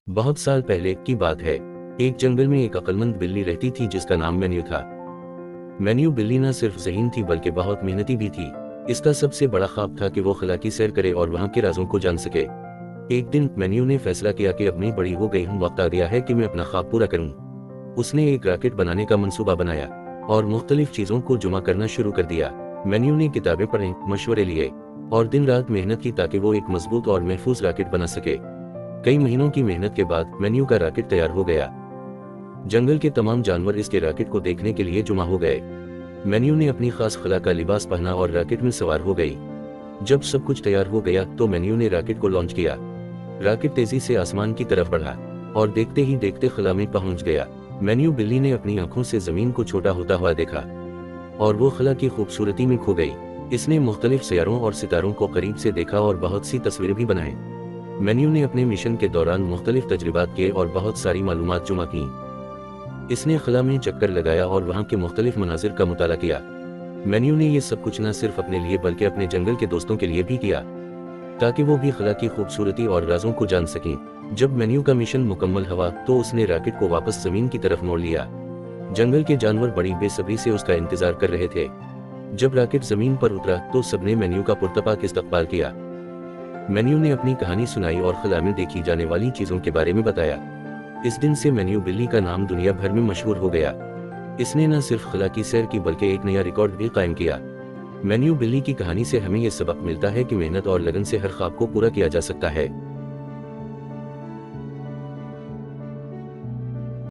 बहुत साल पहले की बात है। एक जंगल में एक अक्लमंद बिल्ली रहती थी जिसका नाम मेन्यू था। मेन्यू बिल्ली न सिर्फ ज़हीन थी बल्कि बहुत मेहनती भी थी। इसका सबसे बड़ा ख्वाब था कि वो खला की सैर करे और वहाँ के राजों को जान सके। एक दिन मेन्यू ने फैसला किया कि अपनी बड़ी हो गई हूँ, वक्त आ गया है कि मैं अपना ख्वाब पूरा करूँ। उसने एक रॉकेट बनाने का मंसूबा बनाया और मुख्तलिफ चीज़ों को जमा करना शुरू कर दिया। मेन्यू ने किताबें पढ़ी, मशवरे लिए और दिन रात मेहनत की ताकि वो एक मजबूत और महफूज रॉकेट बना सके। कई महीनों की मेहनत के बाद मेन्यू का रॉकेट तैयार हो गया। जंगल के तमाम जानवर इसके रॉकेट को देखने के लिए जमा हो गए। मेन्यू ने अपनी खास खला का लिबास पहना और रॉकेट में सवार हो गई। जब सब कुछ तैयार हो गया तो मेन्यू ने रॉकेट को लॉन्च किया। रॉकेट तेजी से आसमान की तरफ बढ़ा और देखते ही देखते खला में पहुंच गया। मेन्यू बिल्ली ने अपनी आंखों से जमीन को छोटा होता हुआ देखा और वो खला की खूबसूरती में खो गई। इसने मुख्तलिफ सितारों और सितारों को करीब से देखा और बहुत सी तस्वीरें भी बनाई। मेन्यू ने अपने मिशन के दौरान मुख्तलिफ तजर्बात किए और बहुत सारी मालूमात जमा की। इसने खला में चक्कर लगाया और वहाँ के मुख्तलिफ मनाजिर का मुताला किया। मेन्यू ने ये सब कुछ न सिर्फ अपने लिए बल्कि अपने जंगल के दोस्तों के लिए भी किया ताकि वो भी खला की खूबसूरती और राजों को जान सकें। जब मेन्यू का मिशन मुकम्मल हुआ तो उसने रॉकेट को वापस जमीन की तरफ मोड़ लिया। जंगल के जानवर बड़ी बेसब्री से उसका इंतजार कर रहे थे। जब रॉकेट जमीन पर उतरा तो सबने मेन्यू का पुरतपाक इस्तकबाल किया। मेन्यू ने अपनी कहानी सुनाई और खला में देखी जाने वाली चीजों के बारे में बताया। इस दिन से मेन्यू बिल्ली का नाम दुनिया भर में मशहूर हो गया। इसने न सिर्फ खला की सैर की बल्कि एक नया रिकॉर्ड भी कायम किया। मेन्यू बिल्ली की कहानी से हमें यह सबक मिलता है कि मेहनत और लगन से हर ख्वाब को पूरा किया जा सकता है।